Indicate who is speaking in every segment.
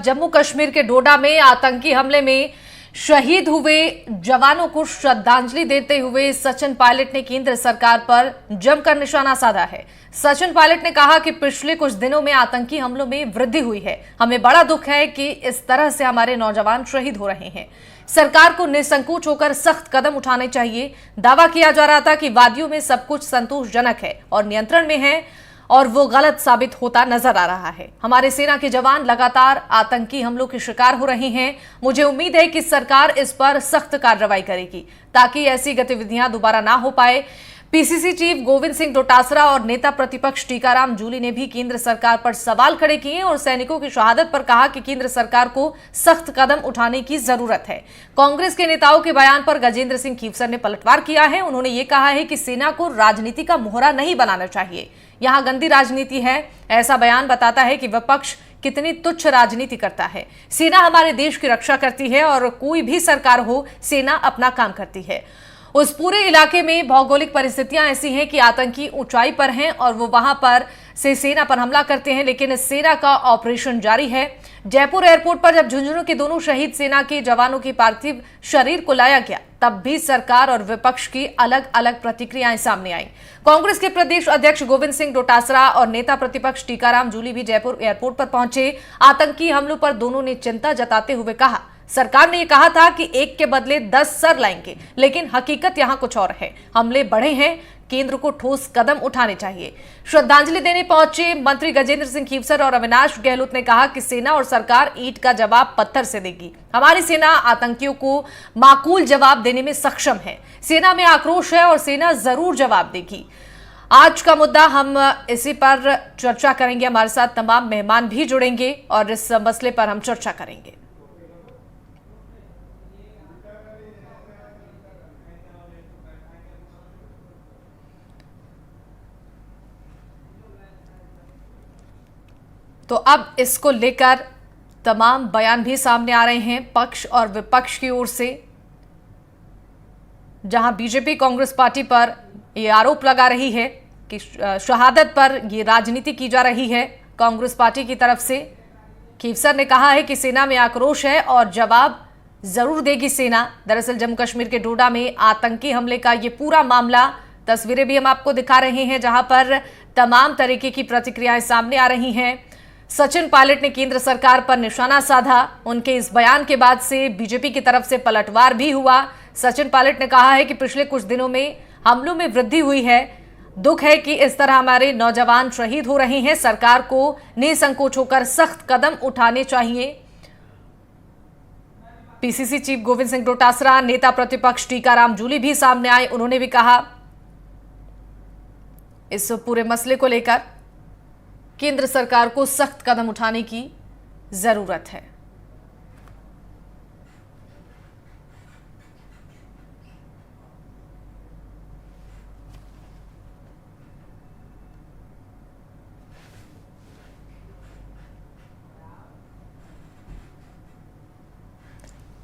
Speaker 1: जम्मू कश्मीर के डोडा में आतंकी हमले में शहीद हुए जवानों को श्रद्धांजलि देते हुए सचिन पायलट ने केंद्र सरकार पर जमकर निशाना साधा है। सचिन पायलट ने कहा कि पिछले कुछ दिनों में आतंकी हमलों में वृद्धि हुई है। हमें बड़ा दुख है कि इस तरह से हमारे नौजवान शहीद हो रहे हैं। सरकार को निसंकोच होकर सख्त कदम उठाने चाहिए। दावा किया जा रहा था कि वादियों में सब कुछ संतोषजनक है और नियंत्रण में है, और वो गलत साबित होता नजर आ रहा है। हमारे सेना के जवान लगातार आतंकी हमलों के शिकार हो रहे हैं। मुझे उम्मीद है कि सरकार इस पर सख्त कार्रवाई करेगी ताकि ऐसी गतिविधियां दोबारा ना हो पाए। पीसीसी चीफ गोविंद सिंह डोटासरा और नेता प्रतिपक्ष टीकाराम जूली ने भी केंद्र सरकार पर सवाल खड़े किए और सैनिकों की शहादत पर कहा कि केंद्र सरकार को सख्त कदम उठाने की जरूरत है। कांग्रेस के नेताओं के बयान पर गजेंद्र सिंह खीवसर ने पलटवार किया है। उन्होंने ये कहा है कि सेना को राजनीति का मोहरा नहीं बनाना चाहिए, यहां गंदी राजनीति है। ऐसा बयान बताता है कि विपक्ष कितनी तुच्छ राजनीति करता है। सेना हमारे देश की रक्षा करती है और कोई भी सरकार हो, सेना अपना काम करती है। उस पूरे इलाके में भौगोलिक परिस्थितियां ऐसी हैं कि आतंकी ऊंचाई पर हैं और वो वहां पर से सेना पर हमला करते हैं, लेकिन इस सेना का ऑपरेशन जारी है। जयपुर एयरपोर्ट पर जब झुंझुनू के दोनों शहीद सेना के जवानों के पार्थिव शरीर को लाया गया, तब भी सरकार और विपक्ष की अलग अलग प्रतिक्रियाएं सामने आई। कांग्रेस के प्रदेश अध्यक्ष गोविंद सिंह डोटासरा और नेता प्रतिपक्ष टीकाराम जूली भी जयपुर एयरपोर्ट पर पहुंचे। आतंकी हमलों पर दोनों ने चिंता जताते हुए कहा, सरकार ने यह कहा था कि एक के बदले 10 सर लाएंगे, लेकिन हकीकत यहां कुछ और है। हमले बढ़े हैं, केंद्र को ठोस कदम उठाने चाहिए। श्रद्धांजलि देने पहुंचे मंत्री गजेंद्र सिंह खीवसर और अविनाश गहलोत ने कहा कि सेना और सरकार ईंट का जवाब पत्थर से देगी। हमारी सेना आतंकियों को माकूल जवाब देने में सक्षम है। सेना में आक्रोश है और सेना जरूर जवाब देगी। आज का मुद्दा हम इसी पर चर्चा करेंगे। हमारे साथ तमाम मेहमान भी जुड़ेंगे और इस मसले पर हम चर्चा करेंगे। तो अब इसको लेकर तमाम बयान भी सामने आ रहे हैं पक्ष और विपक्ष की ओर से, जहां बीजेपी कांग्रेस पार्टी पर यह आरोप लगा रही है कि शहादत पर यह राजनीति की जा रही है। कांग्रेस पार्टी की तरफ से खीवसर ने कहा है कि सेना में आक्रोश है और जवाब जरूर देगी सेना। दरअसल जम्मू कश्मीर के डोडा में आतंकी हमले का ये पूरा मामला, तस्वीरें भी हम आपको दिखा रहे हैं जहां पर तमाम तरीके की प्रतिक्रियाएं सामने आ रही हैं। सचिन पायलट ने केंद्र सरकार पर निशाना साधा। उनके इस बयान के बाद से बीजेपी की तरफ से पलटवार भी हुआ। सचिन पायलट ने कहा है कि पिछले कुछ दिनों में हमलों में वृद्धि हुई है। दुख है कि इस तरह हमारे नौजवान शहीद हो रहे हैं। सरकार को निसंकोच होकर सख्त कदम उठाने चाहिए। पीसीसी चीफ गोविंद सिंह डोटासरा, नेता प्रतिपक्ष टीकाराम जूली भी सामने आए। उन्होंने भी कहा इस पूरे मसले को लेकर केंद्र सरकार को सख्त कदम उठाने की जरूरत है।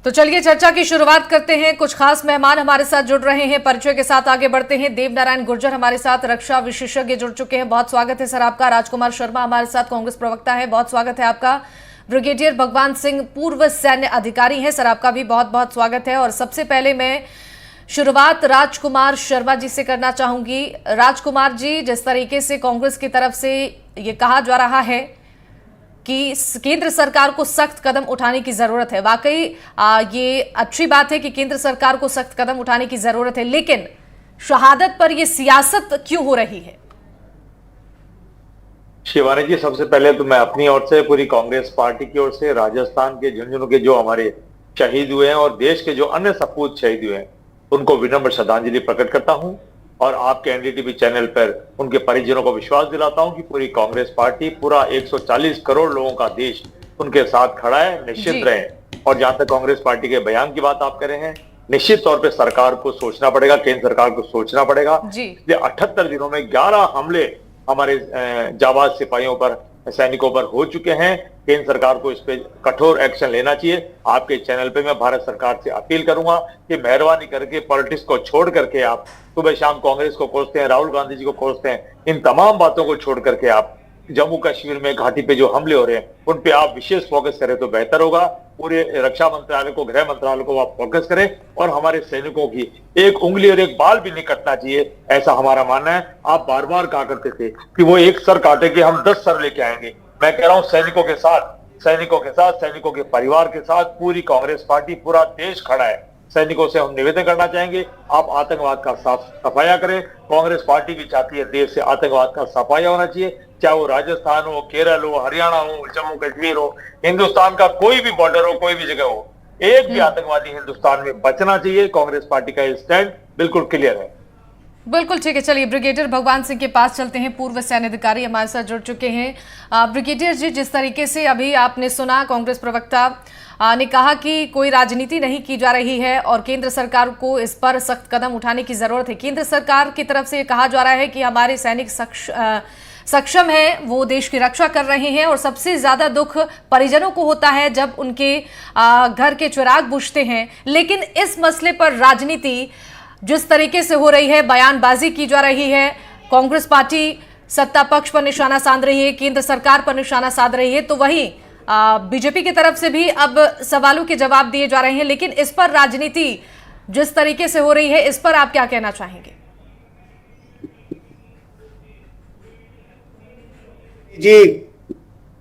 Speaker 1: तो चलिए चर्चा की शुरुआत करते हैं। कुछ खास मेहमान हमारे साथ जुड़ रहे हैं, परिचय के साथ आगे बढ़ते हैं। देवनारायण गुर्जर हमारे साथ रक्षा विशेषज्ञ जुड़ चुके हैं, बहुत स्वागत है सर आपका। राजकुमार शर्मा हमारे साथ कांग्रेस प्रवक्ता है, बहुत स्वागत है आपका। ब्रिगेडियर भगवान सिंह पूर्व सैन्य अधिकारी हैं, सर आपका भी बहुत बहुत स्वागत है। और सबसे पहले मैं शुरुआत राजकुमार शर्मा जी से करना चाहूंगी। राजकुमार जी, जिस तरीके से कांग्रेस की तरफ से ये कहा जा रहा है कि केंद्र सरकार को सख्त कदम उठाने की जरूरत है, वाकई ये अच्छी बात है कि केंद्र सरकार को सख्त कदम उठाने की जरूरत है, लेकिन शहादत पर यह सियासत क्यों हो रही है?
Speaker 2: शिवानी जी, सबसे पहले तो मैं अपनी ओर से, पूरी कांग्रेस पार्टी की ओर से, राजस्थान के झुंझुनू के जो हमारे शहीद हुए हैं और देश के जो अन्य सपूत शहीद हुए हैं, उनको विनम्र श्रद्धांजलि प्रकट करता हूं और आपके एनडीटीवी चैनल पर उनके परिजनों को विश्वास दिलाता हूं कि पूरी कांग्रेस पार्टी, पूरा 140 करोड़ लोगों का देश उनके साथ खड़ा है। निश्चित रहें। और जहां तक कांग्रेस पार्टी के बयान की बात आप कर रहे हैं, निश्चित तौर पे सरकार को सोचना पड़ेगा, केंद्र सरकार को सोचना पड़ेगा। इसलिए 78 दिनों में 11 हमले हमारे जाबाज सिपाहियों पर, सैनिकों पर हो चुके हैं। केंद्र सरकार को इस पे कठोर एक्शन लेना चाहिए। आपके चैनल पे मैं भारत सरकार से अपील करूंगा कि मेहरबानी करके पॉलिटिक्स को छोड़ करके, आप सुबह शाम कांग्रेस को कोसते हैं, राहुल गांधी जी को कोसते हैं, इन तमाम बातों को छोड़ करके आप जम्मू कश्मीर में घाटी पे जो हमले हो रहे हैं उन पे आप विशेष फोकस करें तो बेहतर होगा। पूरे रक्षा मंत्रालय को, गृह मंत्रालय को आप फोकस करें और हमारे सैनिकों की एक उंगली और एक बाल भी नहीं कटना चाहिए, ऐसा हमारा मानना है। आप बार बार कहा करते थे कि वो एक सर काटेंगे, हम 10 सर लेके आएंगे। मैं कह रहा हूं सैनिकों के साथ, सैनिकों के परिवार के साथ पूरी कांग्रेस पार्टी, पूरा देश खड़ा है। सैनिकों से हम निवेदन करना चाहेंगे, आप आतंकवाद का साफ सफाया करें। कांग्रेस पार्टी भी चाहती है देश से आतंकवाद का सफाया होना चाहिए, चाहे वो राजस्थान हो, केरल हो, हरियाणा हो, जम्मू कश्मीर हो, हिंदुस्तान का कोई भी बॉर्डर हो, कोई भी जगह हो, एक भी आतंकवादी हिंदुस्तान में बचना चाहिए। कांग्रेस पार्टी का स्टैंड बिल्कुल क्लियर है।
Speaker 1: बिल्कुल ठीक है। चलिए ब्रिगेडियर भगवान सिंह के पास चलते हैं, पूर्व सैन्य अधिकारी हमारे साथ जुड़ चुके हैं। ब्रिगेडियर जी, जिस तरीके से अभी आपने सुना, कांग्रेस प्रवक्ता ने कहा कि कोई राजनीति नहीं की जा रही है और केंद्र सरकार को इस पर सख्त कदम उठाने की जरूरत है। केंद्र सरकार की तरफ से कहा जा रहा है कि हमारे सैनिक सक्षम है, वो देश की रक्षा कर रहे हैं और सबसे ज्यादा दुख परिजनों को होता है जब उनके घर के चिराग बुझते हैं। लेकिन इस मसले पर राजनीति जिस तरीके से हो रही है, बयानबाजी की जा रही है, कांग्रेस पार्टी सत्ता पक्ष पर निशाना साध रही है, केंद्र सरकार पर निशाना साध रही है, तो वहीं बीजेपी की तरफ से भी अब सवालों के जवाब दिए जा रहे हैं। लेकिन इस पर राजनीति जिस तरीके से हो रही है, इस पर आप क्या कहना चाहेंगे?
Speaker 3: जी,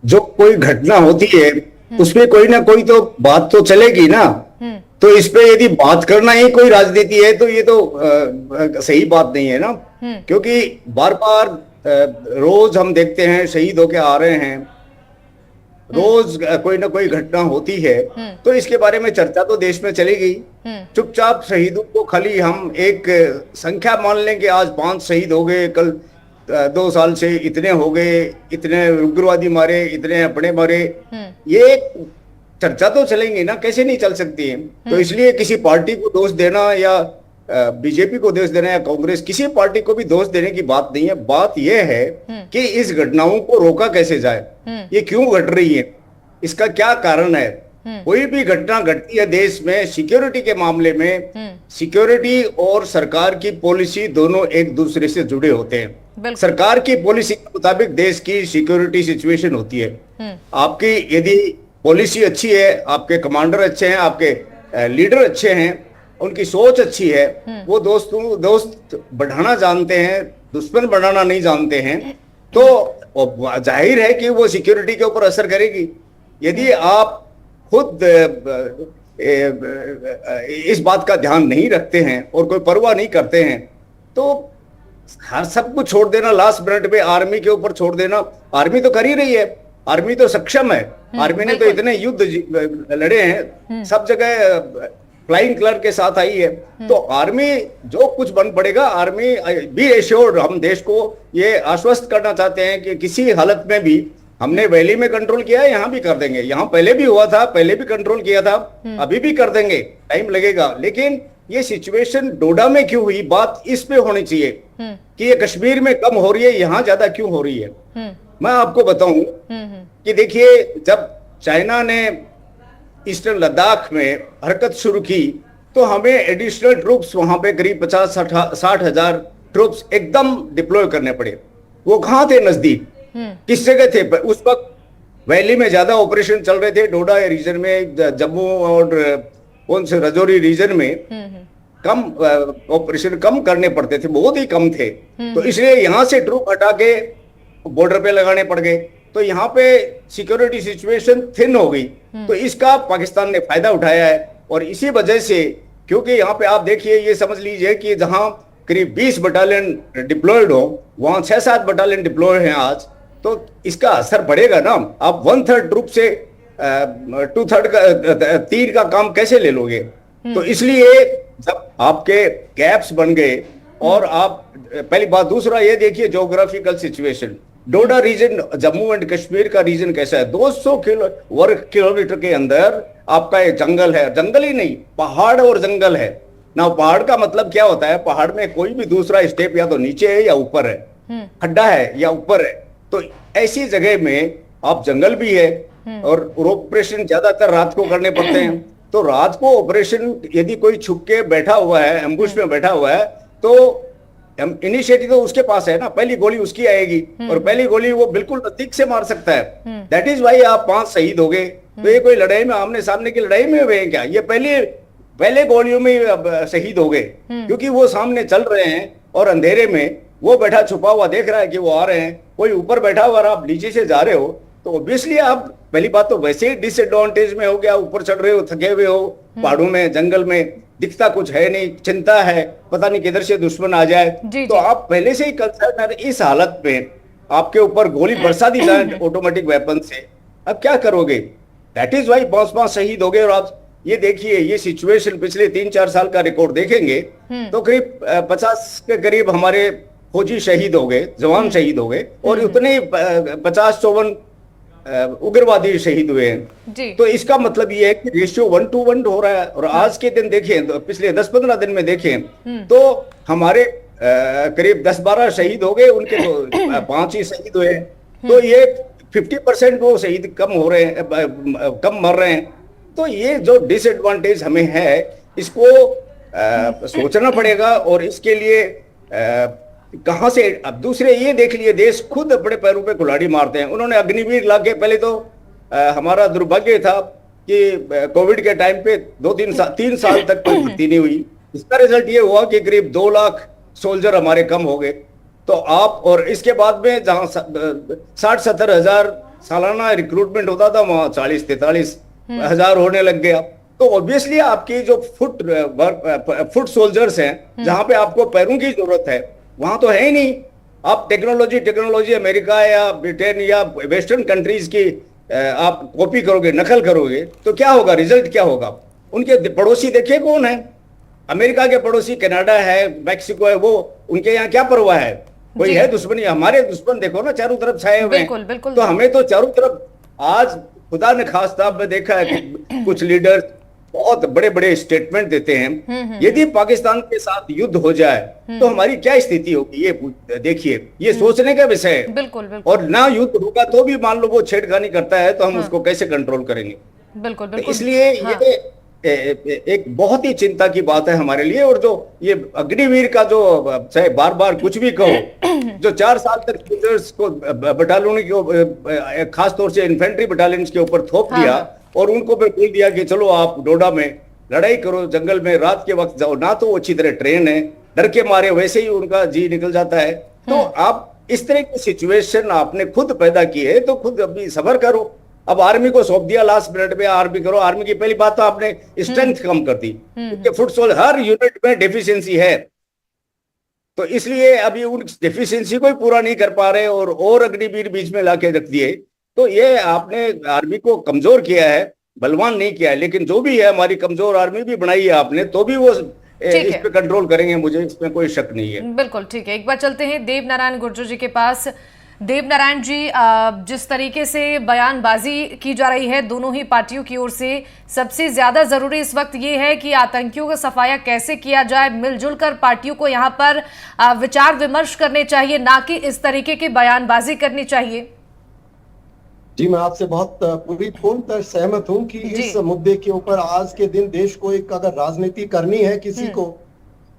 Speaker 3: जो कोई घटना होती है उसमें कोई ना कोई तो बात तो चलेगी ना। तो इस पे यदि बात करना ही कोई राजनीति है तो ये तो सही बात नहीं है ना। क्योंकि बार बार रोज हम देखते हैं शहीद होके आ रहे हैं, रोज कोई ना कोई घटना होती है, तो इसके बारे में चर्चा तो देश में चलेगी। चुपचाप शहीदों को खाली हम एक संख्या मान लेंगे, आज 5 शहीद हो गए, कल 2 साल से इतने हो गए, इतने उग्रवादी मारे, इतने अपने मारे, ये चर्चा तो चलेंगी ना, कैसे नहीं चल सकती है। तो इसलिए किसी पार्टी को दोष देना या बीजेपी को दोष देना या कांग्रेस, किसी पार्टी को भी दोष देने की बात नहीं है। बात यह है कि इस घटनाओं को रोका कैसे जाए, ये क्यों घट रही है, इसका क्या कारण है। कोई भी घटना घटती है देश में, सिक्योरिटी के मामले में, सिक्योरिटी और सरकार की पॉलिसी दोनों एक दूसरे से जुड़े होते हैं। सरकार की पॉलिसी के मुताबिक देश की सिक्योरिटी सिचुएशन होती है। आपकी यदि पॉलिसी अच्छी है, आपके कमांडर अच्छे हैं, आपके लीडर अच्छे हैं, उनकी सोच अच्छी है, वो दोस्त बढ़ाना जानते हैं, दुश्मन बढ़ाना नहीं जानते हैं, तो जाहिर है कि वो सिक्योरिटी के ऊपर असर करेगी। यदि आप खुद इस बात का ध्यान नहीं रखते हैं और कोई परवाह नहीं करते हैं, तो हर सब कुछ छोड़ देना, लास्ट मिनट पे आर्मी के ऊपर छोड़ देना। आर्मी तो कर ही रही है, आर्मी तो सक्षम है, आर्मी ने तो इतने युद्ध लड़े हैं, सब जगह फ्लाइंग कलर के साथ आई है। तो आर्मी जो कुछ बन पड़ेगा, आर्मी बी एश्योर्ड, हम देश को ये आश्वस्त करना चाहते हैं कि किसी हालत में भी, हमने वैली में कंट्रोल किया है, यहाँ भी कर देंगे, यहाँ पहले भी हुआ था, पहले भी कंट्रोल किया था, अभी भी कर देंगे, टाइम लगेगा। लेकिन ये सिचुएशन डोडा में क्यों हुई, बात इस पे होनी चाहिए कि ये कश्मीर में कम हो रही है, यहाँ ज्यादा क्यों हो रही है। मैं आपको बताऊं कि देखिए, जब चाइना ने ईस्टर्न लद्दाख में हरकत शुरू की तो हमें एडिशनल ट्रूप्स वहां पे करीब 50-60 हजार ट्रूप्स एकदम डिप्लॉय करने पड़े। वो कहाँ थे? नजदीक। किस जगह थे उस वक्त? वैली में ज्यादा ऑपरेशन चल रहे थे, डोडा रीजन में, जम्मू और कौन से रजौरी रीजन में कम ऑपरेशन कम करने पड़ते थे, बहुत ही कम थे। तो इसलिए यहां से ट्रूप हटा के बॉर्डर पे लगाने पड़ गए, तो यहाँ पे सिक्योरिटी सिचुएशन थिन हो गई। तो इसका पाकिस्तान ने फायदा उठाया है और इसी वजह से, क्योंकि यहाँ पे आप देखिए, ये समझ लीजिए कि जहां करीब 20 बटालियन डिप्लॉयड हो, वहां 6-7 बटालियन डिप्लॉय हैं आज, तो इसका असर पड़ेगा ना। आप 1/3 ट्रूप से 2/3 का 3 का काम कैसे ले लोगे? तो इसलिए जब आपके गैप्स बन गए और आप, पहली बात, दूसरा ये देखिए geographical situation, Doda region Jammu and Kashmir का रीजन कैसा है? 200 वर्ग किलोमीटर के अंदर आपका एक जंगल है, जंगल ही नहीं, पहाड़ और जंगल है ना। पहाड़ का मतलब क्या होता है? पहाड़ में कोई भी दूसरा स्टेप या तो नीचे है या ऊपर है, खड्डा है या ऊपर है। तो ऐसी जगह में आप जंगल भी है और ऑपरेशन ज्यादातर रात को करने पड़ते हैं। तो रात को ऑपरेशन यदि कोई छुप के बैठा हुआ है, एम्बुश में बैठा हुआ है, तो इनिशिएटिव तो उसके पास है ना, पहली गोली उसकी आएगी और पहली गोली वो बिल्कुल नजदीक से मार सकता है। दैट इज वाई आप 5 शहीद हो गए। तो ये कोई लड़ाई में आमने सामने की लड़ाई में हुए हैं क्या? ये पहले गोलियों में अब शहीद हो गए, क्योंकि वो सामने चल रहे हैं और अंधेरे में वो बैठा छुपा हुआ देख रहा है कि वो आ रहे हैं, कोई ऊपर बैठा हुआ और आप नीचे से जा रहे हो, तो ऑब्वियसली आप पहली बात तो वैसे ही डिसएडवांटेज में हो गया, ऊपर चढ़ रहे हो, थके हुए हो, पहाड़ों में जंगल में दिखता कुछ है नहीं, चिंता है पता नहीं किधर से दुश्मन आ जाए, तो आप पहले से ही कंसर्न है। इस हालत में आपके ऊपर गोली बरसा दी जाए ऑटोमेटिक वेपन से, अब क्या करोगे? दैट इज वाई 5 शहीद हो गए। और आप ये देखिए, ये सिचुएशन पिछले 3-4 साल का रिकॉर्ड देखेंगे तो करीब 50 के करीब हमारे फौजी शहीद हो गए, जवान शहीद हो गए, और उतने 50-54 उग्रवादी शहीद हुए हैं। तो इसका मतलब ये है कि रेशियो 1:1 हो रहा है। और आज के दिन देखें तो पिछले 10-15 दिन में देखें तो हमारे करीब 10-12 शहीद हो गए, उनके तो 5 ही शहीद हुए हैं। तो ये 50% वो शहीद कम हो रहे हैं, कम मर रहे हैं। तो ये जो डिसएडवांटेज हमें है, इसको सोचना पड़ेगा। और इसके लिए कहां से, अब दूसरे ये देख लिए, देश खुद अपने पैरों पे कुल्हाड़ी मारते हैं। उन्होंने अग्निवीर लाके, पहले तो हमारा दुर्भाग्य था कि कोविड के टाइम पे 3 साल तक कोई भर्ती नहीं हुई। इसका रिजल्ट ये हुआ कि करीब 2 लाख सोल्जर हमारे कम हो गए। तो आप, और इसके बाद में जहां 60-70 हजार सालाना रिक्रूटमेंट होता था, वहां 40-43 हजार होने लग गया। तो ऑब्वियसली आपकी जो फुट सोल्जर्स हैं, जहां पे आपको पैरों की जरूरत है, वहां तो है ही नहीं। आप टेक्नोलॉजी अमेरिका या ब्रिटेन या वेस्टर्न कंट्रीज की आप कॉपी करोगे, नकल करोगे, तो क्या होगा? रिजल्ट क्या होगा? उनके पड़ोसी देखिए कौन है, अमेरिका के पड़ोसी कनाडा है, मैक्सिको है, वो उनके यहाँ क्या परवाह है? कोई है दुश्मनी? हमारे दुश्मन देखो ना चारों तरफ छाए हुए हैं। तो हमें तो चारों तरफ, आज खुदा ने खास्ता में देखा है कि कुछ लीडर बहुत बड़े बड़े स्टेटमेंट देते हैं। यदि पाकिस्तान के साथ युद्ध हो जाए तो हमारी क्या स्थिति होगी, ये देखिए, ये सोचने का विषय है।
Speaker 1: बिल्कुल।
Speaker 3: और ना युद्ध होगा तो भी मान लो वो छेड़खानी करता है, तो हम उसको कैसे कंट्रोल करेंगे?
Speaker 1: बिल्कुल।
Speaker 3: इसलिए ये एक बहुत ही चिंता की बात है हमारे लिए। और जो ये अग्निवीर का जो, चाहे बार बार कुछ भी कहो, जो 4 साल तक सोल्जर्स को, बटालियन को, खास तौर से इन्फेंट्री बटालियन के ऊपर थोप दिया और उनको फिर बोल दिया कि चलो आप डोडा में लड़ाई करो, जंगल में रात के वक्त जाओ, ना तो वो अच्छी तरह ट्रेन है, डर के मारे वैसे ही उनका जी निकल जाता है। तो आप इस तरह की सिचुएशन आपने खुद पैदा की है, तो खुद अभी सबर करो। अब आर्मी को सौंप दिया लास्ट मिनट में, आर्मी करो। आर्मी की पहली बात तो आपने स्ट्रेंथ कम कर दी, क्योंकि फुट सोल्जर हर यूनिट में डेफिशिएंसी है, तो इसलिए अभी उन डेफिशिएंसी को ही पूरा नहीं कर पा रहे और अग्निवीर बीच में लाके रख दिए। तो ये आपने आर्मी को कमजोर किया है, बलवान नहीं किया है। लेकिन जो भी है, हमारी कमजोर आर्मी भी बनाई है आपने, तो भी वो इस पे कंट्रोल करेंगे, मुझे इसमें कोई शक नहीं है।
Speaker 1: बिल्कुल ठीक है। एक बार चलते हैं देव नारायण गुर्जर जी के पास। देव नारायण जी, जिस तरीके से बयानबाजी की जा रही है दोनों ही पार्टियों की ओर से, सबसे ज्यादा जरूरी इस वक्त ये है कि आतंकियों का सफाया कैसे किया जाए। मिलजुल कर पार्टियों को यहाँ पर विचार विमर्श करने चाहिए, ना कि इस तरीके की बयानबाजी करनी चाहिए।
Speaker 4: जी, मैं आपसे बहुत पूर्ण सहमत हूं कि इस मुद्दे के ऊपर आज के दिन देश को एक अगर राजनीति करनी है किसी को,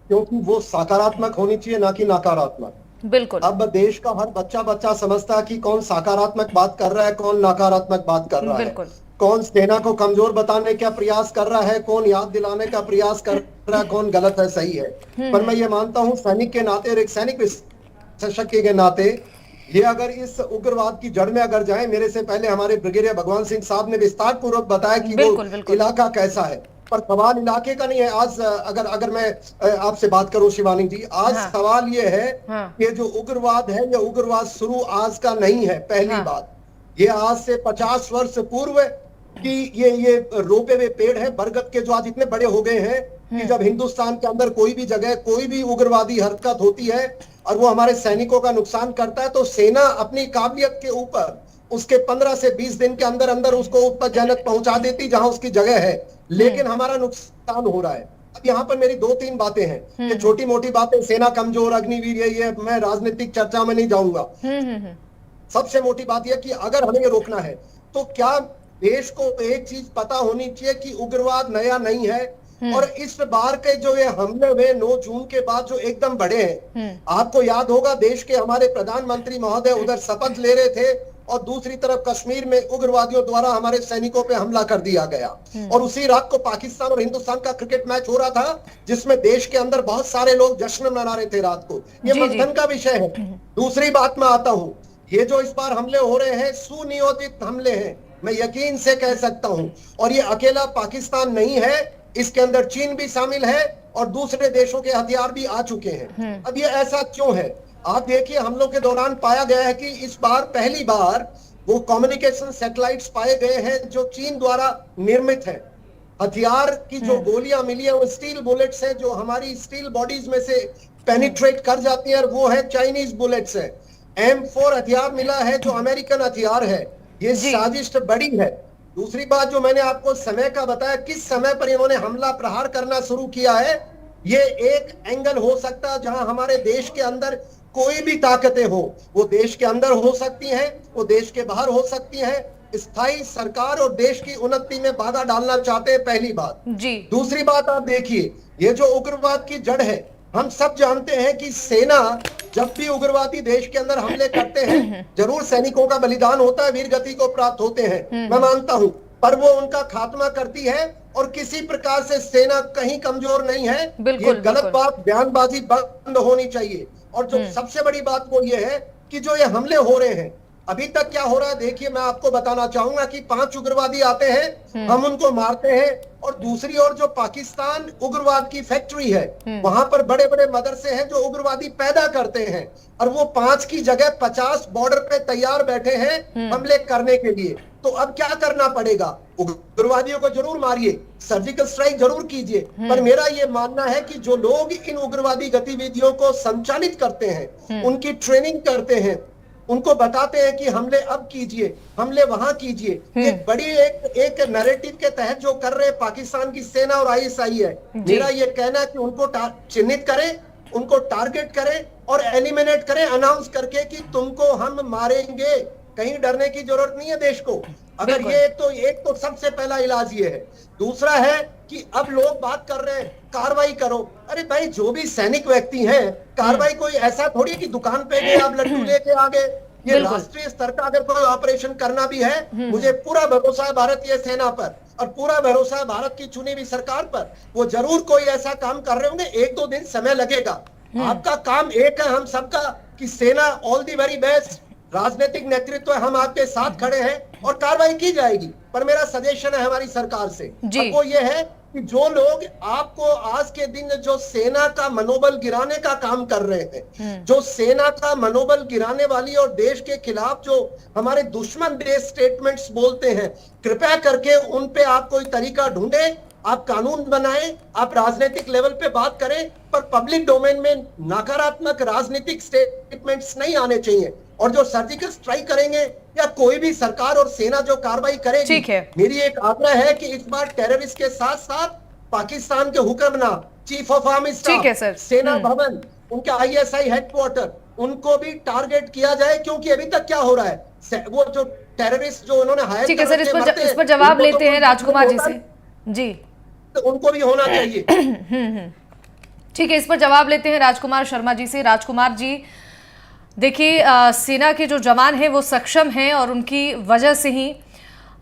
Speaker 4: क्योंकि वो सकारात्मक होनी चाहिए, ना कि नकारात्मक।
Speaker 1: बिल्कुल।
Speaker 4: अब देश का हर बच्चा समझता है कि कौन सकारात्मक बात कर रहा है, कौन नकारात्मक बात कर रहा है, कौन सेना को कमजोर बताने का प्रयास कर रहा है, कौन याद दिलाने का प्रयास कर रहा है, कौन गलत है सही है। पर मैं ये मानता हूं सैनिक के नाते और एक सैनिक विशेषज्ञ के नाते, ये अगर इस उग्रवाद की जड़ में अगर जाए, मेरे से पहले हमारे ब्रिगेडियर भगवान सिंह साहब ने विस्तार पूर्वक बताया कि वो इलाका कैसा है, पर सवाल इलाके का नहीं है। आज अगर मैं आपसे बात करूं शिवानी जी, आज सवाल ये है कि जो उग्रवाद है, ये उग्रवाद शुरू आज का नहीं है। पहली बात, ये आज से 50 वर्ष पूर्व कि ये रोपे हुए पेड़ है बरगद के, जो आज इतने बड़े हो गए हैं कि जब हिंदुस्तान के अंदर कोई भी जगह कोई भी उग्रवादी हरकत होती है और वो हमारे सैनिकों का नुकसान करता है, तो सेना अपनी काबिलियत के ऊपर उसके 15 से 20 दिन के अंदर अंदर उसको उत्पादजनक पहुंचा देती जहां उसकी जगह है, लेकिन हमारा नुकसान हो रहा है। अब यहाँ पर मेरी 2-3 बातें हैं, ये छोटी मोटी बातें, सेना कमजोर, अग्निवीर, ये मैं राजनीतिक चर्चा में नहीं जाऊंगा। सबसे मोटी बात यह कि अगर हमें ये रोकना है तो क्या देश को एक चीज पता होनी चाहिए कि उग्रवाद नया नहीं है, और इस बार के जो ये हमले हुए 9 जून के बाद जो एकदम बड़े हैं, आपको याद होगा देश के हमारे प्रधानमंत्री महोदय उधर शपथ ले रहे थे और दूसरी तरफ कश्मीर में उग्रवादियों द्वारा हमारे सैनिकों पे हमला कर दिया गया। और उसी रात को पाकिस्तान और हिंदुस्तान का क्रिकेट मैच हो रहा था जिसमें देश के अंदर बहुत सारे लोग जश्न मना रहे थे रात को। ये मंथन का विषय है। दूसरी बात में आता हूँ, ये जो इस बार हमले हो रहे हैं सुनियोजित हमले हैं, मैं यकीन से कह सकता हूं। और ये अकेला पाकिस्तान नहीं है, इसके अंदर चीन भी शामिल है और दूसरे देशों के हथियार भी आ चुके हैं। अब ये ऐसा क्यों है? आप देखिए, हमलों के दौरान पाया गया है कि इस बार पहली बार वो कम्युनिकेशन सैटेलाइट्स पाए गए हैं जो चीन द्वारा निर्मित है। हथियार की जो गोलियां मिली है वो स्टील बुलेट्स है जो हमारी स्टील बॉडीज में से पेनिट्रेट कर जाती है, और वो है चाइनीज बुलेट्स है। M4 हथियार मिला है जो अमेरिकन हथियार है। ये साजिश बड़ी है। दूसरी बात जो मैंने आपको समय का बताया, किस समय पर इन्होंने हमला प्रहार करना शुरू किया है, ये एक एंगल हो सकता है जहां हमारे देश के अंदर कोई भी ताकतें हो, वो देश के अंदर हो सकती हैं, वो देश के बाहर हो सकती हैं, स्थायी सरकार और देश की उन्नति में बाधा डालना चाहते हैं, पहली बात जी। दूसरी बात आप देखिए, ये जो उग्रवाद की जड़ है, हम सब जानते हैं कि सेना जब भी उग्रवादी देश के अंदर हमले करते हैं जरूर सैनिकों का बलिदान होता है, वीर गति को प्राप्त होते हैं, मैं मानता हूं, पर वो उनका खात्मा करती है और किसी प्रकार से सेना कहीं कमजोर नहीं है। ये गलत बात, बयानबाजी बंद होनी चाहिए। और जो सबसे बड़ी बात वो ये है कि जो ये हमले हो रहे हैं, अभी तक क्या हो रहा है देखिए, मैं आपको बताना चाहूंगा कि 5 उग्रवादी आते हैं, हम उनको मारते हैं, और दूसरी ओर जो पाकिस्तान उग्रवाद की फैक्ट्री है वहां पर बड़े बड़े मदरसे हैं जो उग्रवादी पैदा करते हैं, और वो 5 की जगह 50 बॉर्डर पे तैयार बैठे हैं हमले करने के लिए। तो अब क्या करना पड़ेगा? उग्रवादियों को जरूर मारिए, सर्जिकल स्ट्राइक जरूर कीजिए, पर मेरा ये मानना है कि जो लोग इन उग्रवादी गतिविधियों को संचालित करते हैं, उनकी ट्रेनिंग करते हैं, उनको बताते हैं कि हमले अब कीजिए, हमले वहां कीजिए, एक बड़ी एक नैरेटिव के तहत जो कर रहे पाकिस्तान की सेना और ISI है। मेरा ये कहना है कि उनको चिन्हित करें, उनको टारगेट करें और एलिमिनेट करें, अनाउंस करके कि तुमको हम मारेंगे। कहीं डरने की जरूरत नहीं है देश को। अगर ये एक तो सबसे पहला इलाज ये है। दूसरा है कि अब लोग बात कर रहे हैं कार्रवाई करो। अरे भाई, जो भी सैनिक व्यक्ति हैं, कार्रवाई कोई ऐसा थोड़ी कि दुकान पे गए आप लड्डू लेके आ गए। ये राष्ट्रीय स्तर का अगर कोई ऑपरेशन करना भी है, मुझे पूरा भरोसा है भारतीय सेना पर और पूरा भरोसा है भारत की चुनी हुई सरकार पर। वो जरूर कोई ऐसा काम कर रहे होंगे, 1-2 दिन समय लगेगा। आपका काम एक है, हम सबका, कि सेना ऑल दी वेरी बेस्ट, राजनीतिक नेतृत्व हम आपके साथ खड़े हैं और कार्रवाई की जाएगी। पर मेरा सजेशन है हमारी सरकार से, वो ये है कि जो लोग आपको आज के दिन जो सेना का मनोबल गिराने का काम कर रहे हैं, जो सेना का मनोबल गिराने वाली और देश के खिलाफ जो हमारे दुश्मन देश स्टेटमेंट्स बोलते हैं, कृपया करके उन पे आप कोई तरीका ढूंढे, आप कानून बनाएं, आप राजनीतिक लेवल पे बात करें, पर पब्लिक डोमेन में नकारात्मक राजनीतिक स्टेटमेंट्स नहीं आने चाहिए। और जो सर्जिकल स्ट्राइक करेंगे या कोई भी सरकार और सेना जो कार्रवाई करेगी, मेरी एक आग्रह है कि इस बार टेररिस्ट के साथ साथ पाकिस्तान के हुक्मरान, चीफ ऑफ आर्मी स्टाफ, सेना भवन, उनके ISI हेडक्वार्टर, उनको भी टारगेट किया जाए। क्योंकि अभी तक क्या हो रहा है, वो जो टेररिस्ट जो उन्होंने हायर,
Speaker 1: ठीक है सर, इस पर जवाब लेते हैं राजकुमार जी से। जी,
Speaker 4: तो उनको भी होना चाहिए।
Speaker 1: ठीक है, इस पर जवाब लेते हैं राजकुमार शर्मा जी से। राजकुमार जी, देखिए, सेना के जो जवान हैं वो सक्षम हैं और उनकी वजह से ही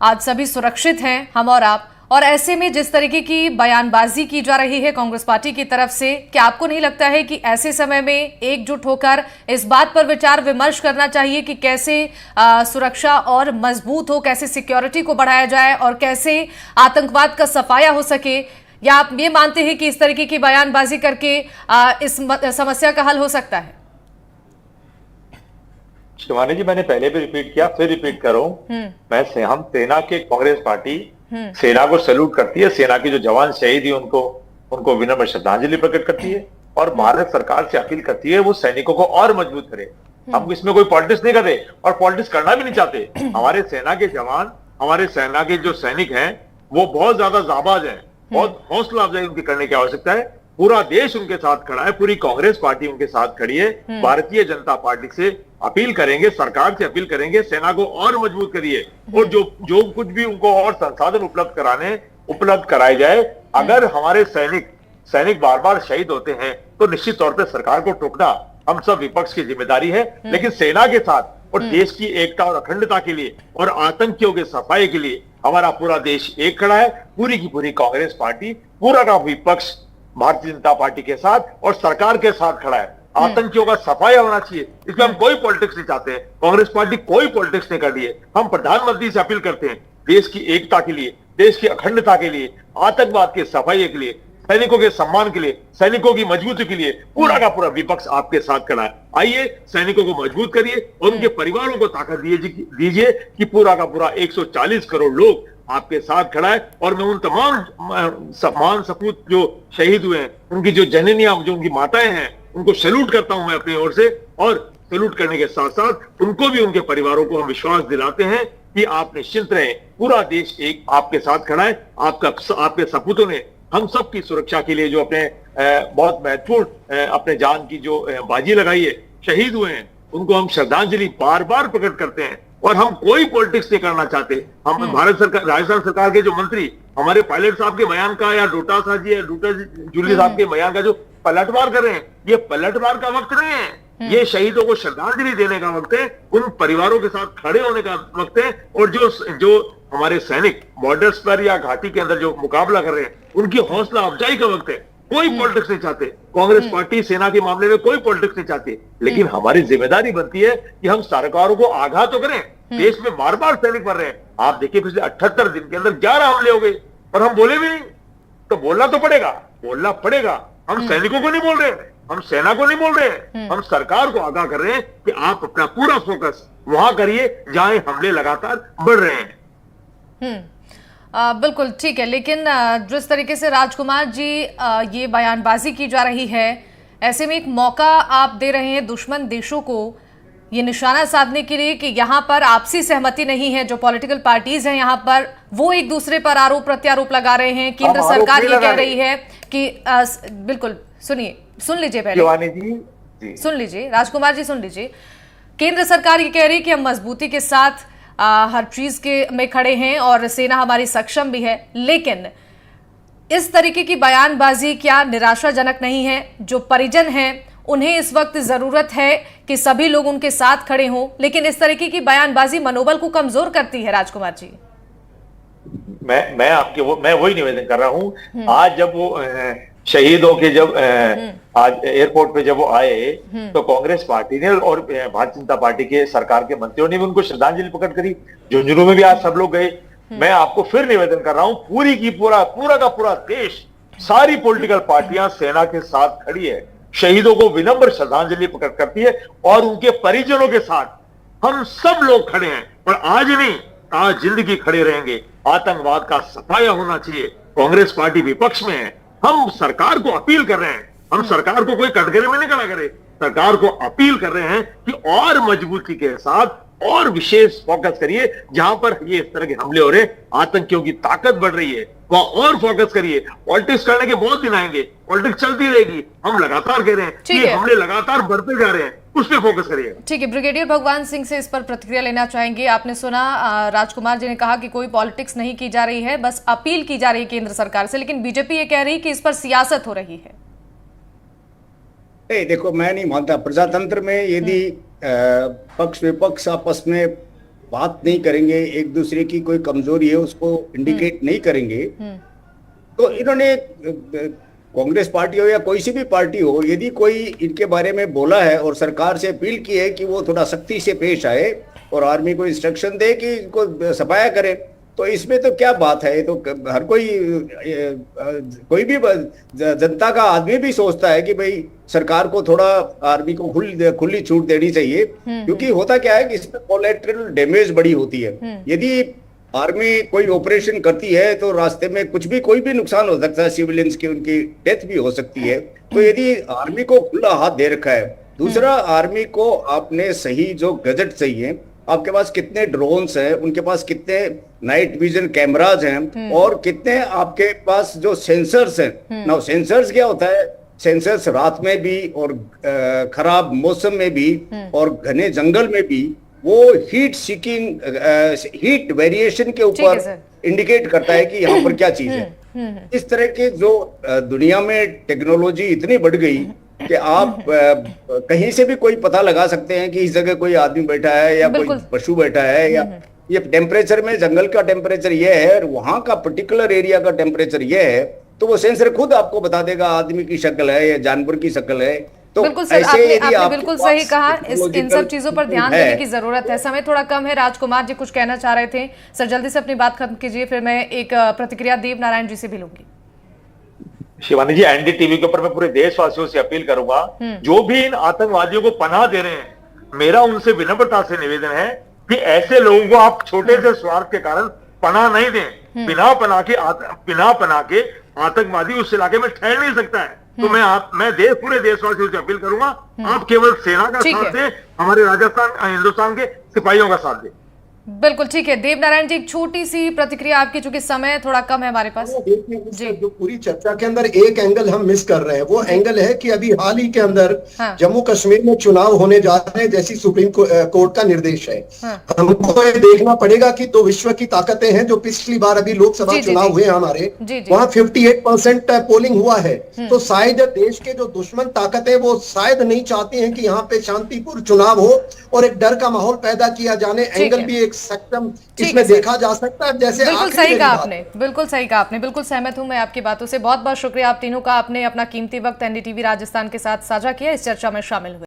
Speaker 1: आज सभी सुरक्षित हैं, हम और आप। और ऐसे में जिस तरीके की बयानबाजी की जा रही है कांग्रेस पार्टी की तरफ से, क्या आपको नहीं लगता है कि ऐसे समय में एकजुट होकर इस बात पर विचार विमर्श करना चाहिए कि कैसे सुरक्षा और मजबूत हो, कैसे सिक्योरिटी को बढ़ाया जाए और कैसे आतंकवाद का सफाया हो सके? या आप ये मानते हैं कि इस तरीके की बयानबाजी करके इस समस्या का हल हो सकता है?
Speaker 2: शिवानी जी, मैंने पहले भी रिपीट किया, फिर रिपीट कर रहा हूं, हम सेना के, कांग्रेस पार्टी सेना को सैल्यूट करती है। सेना के जो जवान शहीद हुए उनको विनम्र श्रद्धांजलि प्रकट करती है और भारत सरकार से अपील करती है वो सैनिकों को और मजबूत करे। हम इसमें कोई पॉलिटिक्स नहीं कर रहे और पॉलिटिक्स करना भी नहीं चाहते। हमारे सेना के जवान, हमारे सेना के जो सैनिक हैं, वो बहुत ज्यादा जाबाज हैं, बहुत हौसला अफजाई उनकी करने की आवश्यकता है। पूरा देश उनके साथ खड़ा है, पूरी कांग्रेस पार्टी उनके साथ खड़ी है। भारतीय जनता पार्टी से अपील करेंगे, सरकार से अपील करेंगे, सेना को और मजबूत करिए और जो कुछ भी उनको और संसाधन उपलब्ध कराए जाए, अगर हमारे सैनिक बार बार शहीद होते हैं तो निश्चित तौर पे सरकार को टोकना हम सब विपक्ष की जिम्मेदारी है, लेकिन सेना के साथ और देश की एकता और अखंडता के लिए और आतंकियों के सफाई के लिए हमारा पूरा देश एक खड़ा है। पूरी की पूरी कांग्रेस पार्टी, पूरा का विपक्ष भारतीय जनता पार्टी के साथ और सरकार के साथ खड़ा है। आतंकियों का सफाया होना चाहिए, इसमें हम कोई पॉलिटिक्स नहीं चाहते हैं। कांग्रेस पार्टी कोई पॉलिटिक्स नहीं कर रही है। हम प्रधानमंत्री से अपील करते हैं, देश की एकता के लिए, देश की अखंडता के लिए, आतंकवाद के सफाई के लिए, सैनिकों के सम्मान के लिए, सैनिकों की मजबूती के लिए पूरा का पूरा विपक्ष आपके साथ खड़ा है। आइए सैनिकों को मजबूत करिए और उनके परिवारों को ताकत दीजिए कि पूरा का पूरा 140 करोड़ लोग आपके साथ खड़ा है। और मैं उन तमाम मान सपूत जो शहीद हुए हैं, उनकी जो जननियां, जो उनकी माताएं हैं, उनको सैल्यूट करता हूं मैं अपनी ओर से। और सैल्यूट करने के साथ साथ उनको भी, उनके परिवारों को हम विश्वास दिलाते हैं कि आप निश्चिंत रहें, पूरा देश एक आपके साथ खड़ा है। आपके सपूतों ने हम सब की सुरक्षा के लिए जो अपने बहुत महत्वपूर्ण अपने जान की जो बाजी लगाई है, शहीद हुए हैं, उनको हम श्रद्धांजलि बार बार प्रकट करते हैं। और हम कोई पॉलिटिक्स नहीं करना चाहते। हम भारत सरकार, राजस्थान सरकार के जो मंत्री हमारे पायलट साहब के बयान का या डोटा जूली साहब के बयान का जो पलटवार कर रहे हैं, ये पलटवार का वक्त नहीं है। ये शहीदों को श्रद्धांजलि देने का वक्त है, उन परिवारों के साथ खड़े होने का वक्त है। और जो हमारे सैनिक बॉर्डर्स पर या घाटी के अंदर जो मुकाबला कर रहे हैं, उनकी हौसला अफजाई का वक्त है। कोई पॉलिटिक्स नहीं चाहते। कांग्रेस पार्टी सेना के मामले में कोई पॉलिटिक्स नहीं चाहती, लेकिन हमारी जिम्मेदारी बनती है कि हम सरकारों को आगाह तो करें। देश में बार बार सैनिक मर रहे हैं। आप देखिए पिछले 78 दिन के अंदर 11 हमले हो गए और हम बोले भी नहीं। तो बोलना तो बोलना पड़ेगा। हम सैनिकों को नहीं बोल रहे, हम सेना को नहीं बोल रहे, हम सरकार को आगाह कर रहे हैं कि आप अपना पूरा फोकस वहां करिए जहां हमले लगातार बढ़ रहे हैं।
Speaker 1: बिल्कुल ठीक है, लेकिन जिस तरीके से राजकुमार जी ये बयानबाजी की जा रही है, ऐसे में एक मौका आप दे रहे हैं दुश्मन देशों को ये निशाना साधने के लिए कि यहाँ पर आपसी सहमति नहीं है। जो पॉलिटिकल पार्टीज हैं यहाँ पर, वो एक दूसरे पर आरोप प्रत्यारोप लगा रहे हैं। केंद्र सरकार ये कह रही है कि बिल्कुल सुनिए, सुन लीजिए पहले जी। सुन लीजिए राजकुमार जी, सुन लीजिए। केंद्र सरकार ये कह रही है कि हम मजबूती के साथ हर चीज में खड़े हैं और सेना हमारी सक्षम भी है, लेकिन इस तरीके की बयानबाजी क्या निराशाजनक नहीं है? जो परिजन हैं उन्हें इस वक्त जरूरत है कि सभी लोग उनके साथ खड़े हों, लेकिन इस तरीके की बयानबाजी मनोबल को कमजोर करती है। राजकुमार जी,
Speaker 2: मैं वही निवेदन कर रहा हूं। आज जब वो शहीदों के आज एयरपोर्ट पे जब वो आए, तो कांग्रेस पार्टी ने और भारतीय जनता पार्टी के सरकार के मंत्रियों ने भी उनको श्रद्धांजलि प्रकट करी। झुंझुनू में भी आज सब लोग गए। मैं आपको फिर निवेदन कर रहा हूं, पूरा का पूरा देश, सारी पॉलिटिकल पार्टियां सेना के साथ खड़ी है, शहीदों को विनम्र श्रद्धांजलि प्रकट करती है और उनके परिजनों के साथ हम सब लोग खड़े हैं। और आज नहीं, आज जिंदगी खड़े रहेंगे। आतंकवाद का सफाया होना चाहिए। कांग्रेस पार्टी विपक्ष में है। हम सरकार को अपील कर रहे हैं, हम सरकार को कोई कटघरे में नहीं खड़ा करे, सरकार को अपील कर रहे हैं कि और मजबूती के साथ और विशेष फोकस करिए। जहां पर ये इस तरह के हमले हो रहे, आतंकियों की ताकत बढ़ रही है, वहां और फोकस करिए। पॉलिटिक्स करने के बहुत दिन आएंगे, पॉलिटिक्स चलती रहेगी। हम लगातार कह रहे हैं कि हमले लगातार बढ़ते जा रहे हैं, उस पर फोकस करिए।
Speaker 1: ठीक है, ब्रिगेडियर भगवान सिंह से इस पर प्रतिक्रिया लेना चाहेंगे। आपने सुना राजकुमार जी ने कहा कि कोई पॉलिटिक्स नहीं की जा रही है, बस अपील की जा रही है केंद्र सरकार से, लेकिन बीजेपी ये कह रही है कि इस पर सियासत हो रही है।
Speaker 3: देखो, मैं नहीं मानता प्रजातंत्र में यदि पक्ष विपक्ष आपस में बात नहीं करेंगे, एक दूसरे की कोई कमजोरी है उसको इंडिकेट नहीं करेंगे, तो इन्होंने कांग्रेस पार्टी हो या कोई सी भी पार्टी हो, यदि कोई इनके बारे में बोला है और सरकार से अपील की है कि वो थोड़ा सख्ती से पेश आए और आर्मी को इंस्ट्रक्शन दे कि इनको सफाया करे, तो इसमें तो क्या बात है? तो हर कोई भी जनता का आदमी भी सोचता है कि भाई सरकार को थोड़ा आर्मी को खुली छूट देनी चाहिए, क्योंकि होता क्या है कि इसमें कोलैटरल डैमेज बड़ी होती है। यदि आर्मी कोई ऑपरेशन करती है तो रास्ते में कोई भी नुकसान हो सकता है, सिविलियंस की, उनकी डेथ भी हो सकती है। तो यदि आर्मी को खुला हाथ दे रखा है, दूसरा आर्मी को आपने सही जो गजट चाहिए, आपके पास कितने ड्रोन्स हैं, उनके पास कितने नाइट विजन कैमराज हैं और कितने आपके पास जो सेंसर्स हैं। ना सेंसर्स क्या होता है? सेंसर्स रात में भी और खराब मौसम में भी और घने जंगल में भी वो हीट वेरिएशन के ऊपर इंडिकेट करता है कि यहाँ पर क्या चीज है। इस तरह के जो दुनिया में टेक्नोलॉजी इतनी बढ़ गई कि आप कहीं से भी कोई पता लगा सकते हैं कि इस जगह कोई आदमी बैठा है या कोई पशु बैठा है, या ये टेम्परेचर में जंगल का टेम्परेचर ये है और वहां का पर्टिकुलर एरिया का टेम्परेचर ये है, तो वो सेंसर खुद आपको बता देगा आदमी की शक्ल है या जानवर की शक्ल है। तो
Speaker 1: बिल्कुल सर, आपने बिल्कुल सही कहा। इन सब चीजों पर ध्यान देने की जरूरत है। समय थोड़ा कम है। राजकुमार जी कुछ कहना चाह रहे थे, सर जल्दी से अपनी बात खत्म कीजिए, फिर मैं एक प्रतिक्रिया देव नारायण जी से भी लूंगी।
Speaker 2: शिवानी जी, एनडीटीवी के ऊपर मैं पूरे देशवासियों से अपील करूंगा, जो भी इन आतंकवादियों को पनाह दे रहे हैं, मेरा उनसे विनम्रता से निवेदन है कि ऐसे लोगों को आप छोटे से स्वार्थ के कारण पनाह नहीं दें। बिना पनाह के आतंकवादी उस इलाके में ठहर नहीं सकता है। तो मैं पूरे देशवासियों से अपील करूंगा, आप केवल सेना का साथ दें, हमारे हिंदुस्तान के सिपाहियों का साथ दें।
Speaker 1: बिल्कुल ठीक है। देव नारायण जी, एक छोटी सी प्रतिक्रिया आपकी, चूंकि समय थोड़ा कम है हमारे पास।
Speaker 4: जो पूरी चर्चा के अंदर एक एंगल हम मिस कर रहे हैं, वो एंगल है कि अभी हाल ही के अंदर जम्मू कश्मीर में चुनाव होने जा रहे हैं, जैसी सुप्रीम कोर्ट का निर्देश है। हमको ये देखना पड़ेगा कि दो विश्व की ताकतें हैं, जो पिछली बार अभी लोकसभा चुनाव हुए हमारे, वहां 58% पोलिंग हुआ है। तो शायद देश के जो दुश्मन ताकतें वो शायद नहीं चाहती हैं कि यहाँ पे शांतिपूर्ण चुनाव हो और एक डर का माहौल पैदा किया जाने। एंगल भी सक्षम इसमें देखा जा सकता है। जैसे
Speaker 1: बिल्कुल सही कहा आपने, बिल्कुल सही कहा आपने, बिल्कुल सहमत हूं मैं आपकी बातों से। बहुत बहुत शुक्रिया आप तीनों का, आपने अपना कीमती वक्त एनडीटीवी राजस्थान के साथ साझा किया, इस चर्चा में शामिल हुए।